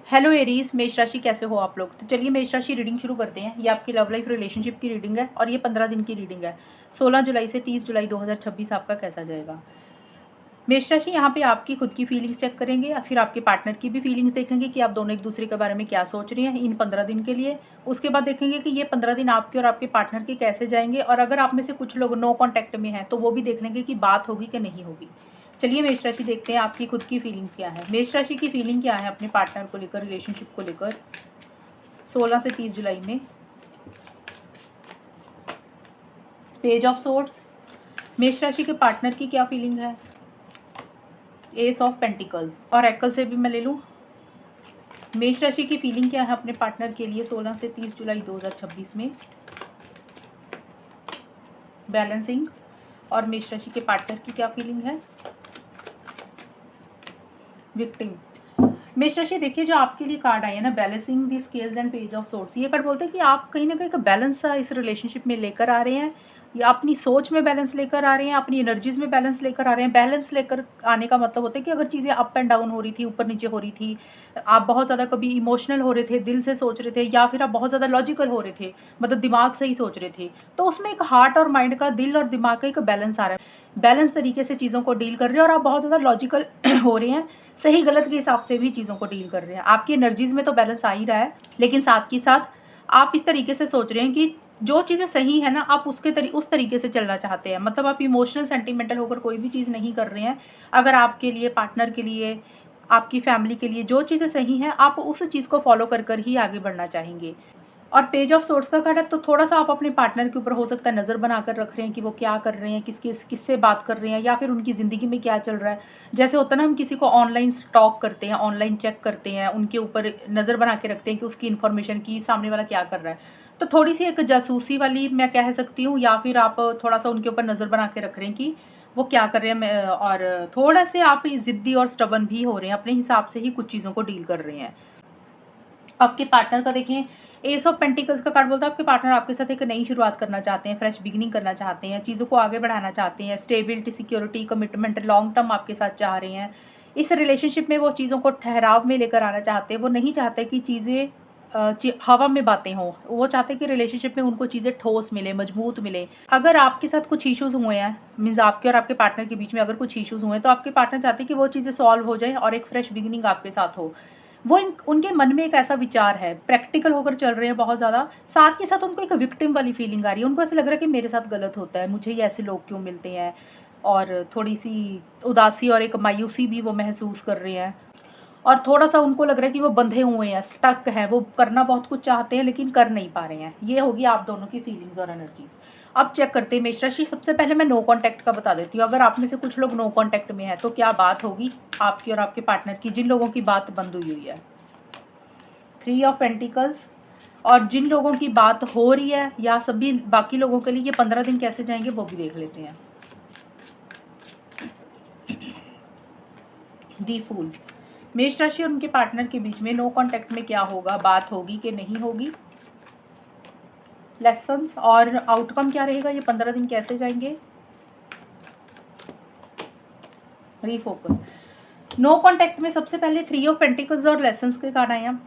Hello Aries, मेष राशि कैसे हो आप लोग। तो चलिए मेष राशि रीडिंग शुरू करते हैं। ये आपकी लव लाइफ रिलेशनशिप की रीडिंग है और ये 15 दिन की रीडिंग है। 16 जुलाई से 30 जुलाई 2026 आपका कैसा जाएगा। मेष राशि यहाँ पे आपकी खुद की फीलिंग्स चेक करेंगे या फिर आपके पार्टनर की भी फीलिंग्स देखेंगे कि आप दोनों एक दूसरे के बारे में क्या सोच रही हैं इन 15 दिन के लिए। उसके बाद देखेंगे कि ये 15 दिन आपके और आपके पार्टनर के कैसे जाएंगे, और अगर आप में से कुछ लोग नो कॉन्टैक्ट में हैं तो वो भी देख लेंगे कि बात होगी कि नहीं होगी। चलिए मेष राशि देखते हैं आपकी खुद की फीलिंग्स क्या है। मेष राशि की फीलिंग क्या है अपने पार्टनर को लेकर, रिलेशनशिप को लेकर 16 से 30 जुलाई में। पेज ऑफ सोर्ड्स, मेष राशि के पार्टनर की क्या फीलिंग है। एस ऑफ पेंटिकल्स और एक्ल से भी मैं ले लूँ। मेष राशि की फीलिंग क्या है अपने पार्टनर के लिए 16 से 30 जुलाई 2026 में। बैलेंसिंग और मेष राशि के पार्टनर की क्या फीलिंग है। विक्टिम। मेष राशि देखिए, जो आपके लिए कार्ड आए हैं ना, balancing the scales and page of swords, ये कार्ड बोलते हैं कि आप कहीं ना कहीं का बैलेंस इस रिलेशनशिप में लेकर आ रहे हैं, या अपनी सोच में बैलेंस लेकर आ रहे हैं, अपनी एनर्जीज में बैलेंस लेकर आ रहे हैं। बैलेंस लेकर आने का मतलब होता है कि अगर चीज़ें अप एंड डाउन हो रही थी, ऊपर नीचे हो रही थी, आप बहुत ज़्यादा कभी इमोशनल हो रहे थे, दिल से सोच रहे थे, या फिर आप बहुत ज़्यादा लॉजिकल हो रहे थे, मतलब दिमाग से ही सोच रहे थे, तो उसमें एक हार्ट और माइंड का, दिल और दिमाग का एक बैलेंस आ रहा है। बैलेंस तरीके से चीज़ों को डील कर रहे हैं और आप बहुत ज़्यादा लॉजिकल हो रहे हैं, सही गलत के हिसाब से भी चीज़ों को डील कर रहे हैं। आपकी एनर्जीज में तो बैलेंस आ ही रहा है, लेकिन साथ ही साथ आप इस तरीके से सोच रहे हैं कि जो चीज़ें सही है ना, आप उस तरीके से चलना चाहते हैं। मतलब आप इमोशनल सेंटिमेंटल होकर कोई भी चीज़ नहीं कर रहे हैं। अगर आपके लिए, पार्टनर के लिए, आपकी फैमिली के लिए जो चीज़ें सही हैं, आप उस चीज़ को फॉलो कर ही आगे बढ़ना चाहेंगे। और पेज ऑफ सोर्ड्स का कार्ड है, तो थोड़ा-सा आप अपने पार्टनर के ऊपर हो सकता है नज़र बनाकर रख रहे हैं कि वो क्या कर रहे हैं, किससे बात कर रहे हैं, या फिर उनकी ज़िंदगी में क्या चल रहा है। जैसे होता है ना, हम किसी को ऑनलाइन स्टॉक करते हैं, ऑनलाइन चेक करते हैं, उनके ऊपर नज़र बना के रखते हैं कि उसकी इन्फॉर्मेशन की सामने वाला क्या कर रहा है। तो थोड़ी-सी एक जासूसी वाली मैं कह सकती हूँ, या फिर आप थोड़ा-सा उनके ऊपर नज़र बना के रख रहे हैं कि वो क्या कर रहे हैं। और थोड़ा-से आप ज़िद्दी और स्टबर्न भी हो रहे हैं, अपने हिसाब से ही कुछ चीज़ों को डील कर रहे हैं। आपके पार्टनर का देखें, एस ऑफ पेंटिकल्स का कार्ड बोलता है आपके पार्टनर आपके साथ एक नई शुरुआत करना चाहते हैं, फ्रेश बिगिनिंग करना चाहते हैं, चीज़ों को आगे बढ़ाना चाहते हैं, stability, security, commitment, long term आपके साथ चाह रहे हैं। इस रिलेशनशिप में वो चीज़ों को ठहराव में लेकर आना चाहते हैं। वो नहीं चाहते कि चीज़ें हवा में बातें हों। वो चाहते हैं कि रिलेशनशिप में उनको चीज़ें ठोस मिले, मजबूत मिले। अगर आपके साथ कुछ इश्यूज़ हुए हैं, मीन्स आपके और आपके पार्टनर के बीच में अगर कुछ इश्यूज़ हुए हैं, तो आपके पार्टनर चाहते हैं कि वो चीज़ें सॉल्व हो जाएँ और एक फ्रेश बिगिनिंग आपके साथ हो। वो उनके मन में एक ऐसा विचार है, प्रैक्टिकल होकर चल रहे हैं बहुत ज़्यादा। साथ के साथ उनको एक विक्टिम वाली फीलिंग आ रही है। उनको ऐसा लग रहा है कि मेरे साथ गलत होता है, मुझे ही ऐसे लोग क्यों मिलते हैं, और थोड़ी-सी उदासी और एक मायूसी भी वो महसूस कर रहे हैं। और थोड़ा-सा उनको लग रहा है कि वो बंधे हुए हैं, स्टक हैं, वो करना बहुत कुछ चाहते हैं लेकिन कर नहीं पा रहे हैं। ये होगी आप दोनों की फीलिंग्स और एनर्जीज़। अब चेक करते हैं मेष राशि। सबसे पहले मैं नो कॉन्टैक्ट का बता देती हूँ। अगर आप में से कुछ लोग नो कॉन्टैक्ट में हैं, तो क्या बात होगी आपकी और आपके पार्टनर की, जिन लोगों की बात बंद हुई हुई है। 3 ऑफ पेंटिकल्स, और जिन लोगों की बात हो रही है या सभी बाकी लोगों के लिए ये 15 दिन कैसे जाएंगे वो भी देख लेते हैं। दी फूल, मेष राशि और उनके पार्टनर के बीच में नो कॉन्टैक्ट में क्या होगा, बात होगी कि नहीं होगी। लेसन्स और आउटकम क्या रहेगा, ये 15 दिन कैसे जाएंगे। रीफोकस, नो कॉन्टैक्ट में सबसे पहले 3 ऑफ पेंटिकल्स और लेसन्स के कार्ड आए हैं।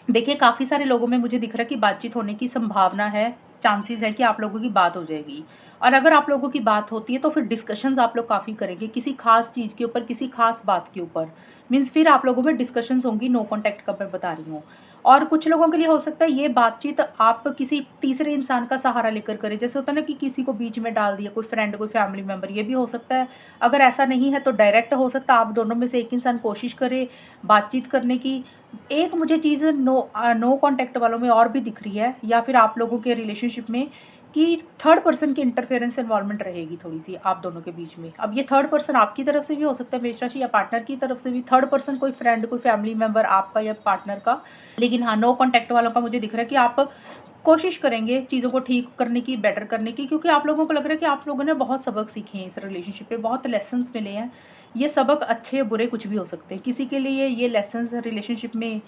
देखिए, काफ़ी सारे लोगों में मुझे दिख रहा है कि बातचीत होने की संभावना है, चांसेस है कि आप लोगों की बात हो जाएगी। और अगर आप लोगों की बात होती है तो फिर डिस्कशंस आप लोग काफ़ी करेंगे किसी खास चीज़ के ऊपर, किसी खास बात के ऊपर। मीन्स फिर आप लोगों में डिस्कशंस होंगी। नो कॉन्टैक्ट का मैं बता रही हूँ। और कुछ लोगों के लिए हो सकता है ये बातचीत आप किसी तीसरे इंसान का सहारा लेकर करें। जैसे होता है ना कि किसी को बीच में डाल दिया, कोई फ्रेंड, कोई फैमिली मेम्बर, ये भी हो सकता है। अगर ऐसा नहीं है तो डायरेक्ट हो सकता है आप दोनों में से एक इंसान कोशिश करे बातचीत करने की। एक मुझे चीज़ नो कॉन्टैक्ट वालों में और भी दिख रही है, या फिर आप लोगों के रिलेशनशिप में, कि थर्ड पर्सन की इंटरफेरेंस इन्वॉल्वमेंट रहेगी थोड़ी-सी आप दोनों के बीच में। अब ये थर्ड पर्सन आपकी तरफ से भी हो सकता है मेष राशि, या पार्टनर की तरफ से भी। थर्ड पर्सन कोई फ्रेंड, कोई फैमिली मेंबर आपका या पार्टनर का। लेकिन हाँ, नो कॉन्टैक्ट वालों का मुझे दिख रहा है कि आप कोशिश करेंगे चीज़ों को ठीक करने की, बेटर करने की, क्योंकि आप लोगों को लग रहा है कि आप लोगों ने बहुत सबक सीखे हैं इस रिलेशनशिप में, बहुत लेसन्स मिले हैं। ये सबक अच्छे बुरे कुछ भी हो सकते हैं। किसी के लिए ये लेसन्स रिलेशनशिप में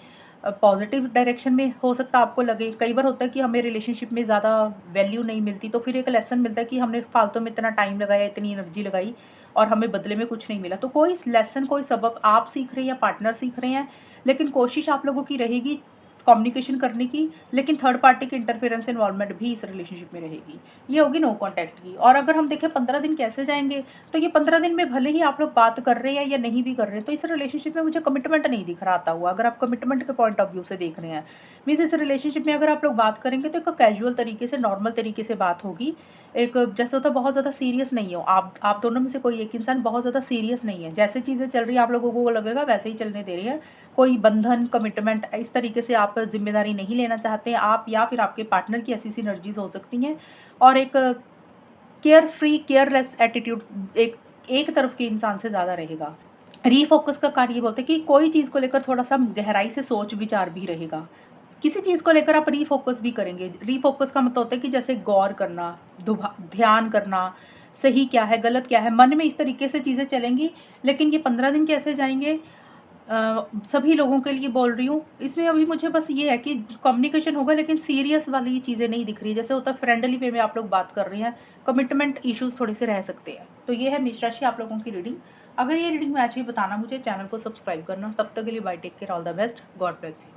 पॉजिटिव डायरेक्शन में हो सकता है आपको लगे। कई बार होता है कि हमें रिलेशनशिप में ज़्यादा वैल्यू नहीं मिलती, तो फिर एक लेसन मिलता है कि हमने फालतू में इतना टाइम लगाया, इतनी एनर्जी लगाई, और हमें बदले में कुछ नहीं मिला। तो कोई लेसन, कोई सबक आप सीख रहे हैं या पार्टनर सीख रहे हैं, लेकिन कोशिश आप लोगों की रहेगी कम्युनिकेशन करने की, लेकिन थर्ड पार्टी की इंटरफेरेंस इन्वॉल्वमेंट भी इस रिलेशनशिप में रहेगी। ये होगी नो कॉन्टैक्ट की। और अगर हम देखें 15 दिन कैसे जाएँगे, तो ये 15 दिन में भले ही आप लोग बात कर रहे हैं या नहीं भी कर रहे हैं, तो इस रिलेशनशिप में मुझे कमिटमेंट नहीं दिख रहा आता हुआ। अगर आप कमिटमेंट के पॉइंट ऑफ व्यू से देख रहे हैं, मीन्स इस रिलेशनशिप में अगर आप लोग बात करेंगे तो एक कैजुअल तरीके से, नॉर्मल तरीके से बात होगी। एक जैसे होता है बहुत ज़्यादा सीरियस नहीं हो, आप दोनों में से कोई एक इंसान बहुत ज़्यादा सीरियस नहीं है, जैसे चीज़ें चल रही है आप लोगों को लगेगा वैसे ही चलने दे रही है। कोई बंधन, कमिटमेंट इस तरीके से आप ज़िम्मेदारी नहीं लेना चाहते हैं आप, या फिर आपके पार्टनर की ऐसी सिनर्जीज़ हो सकती हैं। और एक केयर फ्री, केयरलेस एटीट्यूड एक एक तरफ के इंसान से ज़्यादा रहेगा। रीफ़ोकस का कार्य ये बोलते हैं कि कोई चीज़ को लेकर थोड़ा-सा गहराई से सोच-विचार भी रहेगा। किसी चीज़ को लेकर आप रीफ़ोकस भी करेंगे। रीफ़ोकस का मतलब होता है कि जैसे गौर करना, ध्यान करना, सही क्या है, गलत क्या है, मन में इस तरीके से चीज़ें चलेंगी। लेकिन ये 15 दिन कैसे जाएँगे, सभी लोगों के लिए बोल रही हूँ। इसमें अभी मुझे बस ये है कि कम्युनिकेशन होगा, लेकिन सीरियस वाली चीज़ें नहीं दिख रही। जैसे होता है फ्रेंडली वे में आप लोग बात कर रहे हैं, कमिटमेंट इश्यूज़ थोड़े से रह सकते हैं। तो ये है मेष राशि आप लोगों की रीडिंग। अगर ये रीडिंग मैच हुई बताना मुझे, चैनल को सब्सक्राइब करना। तब तक के लिए bye, take care, all the best, God bless you.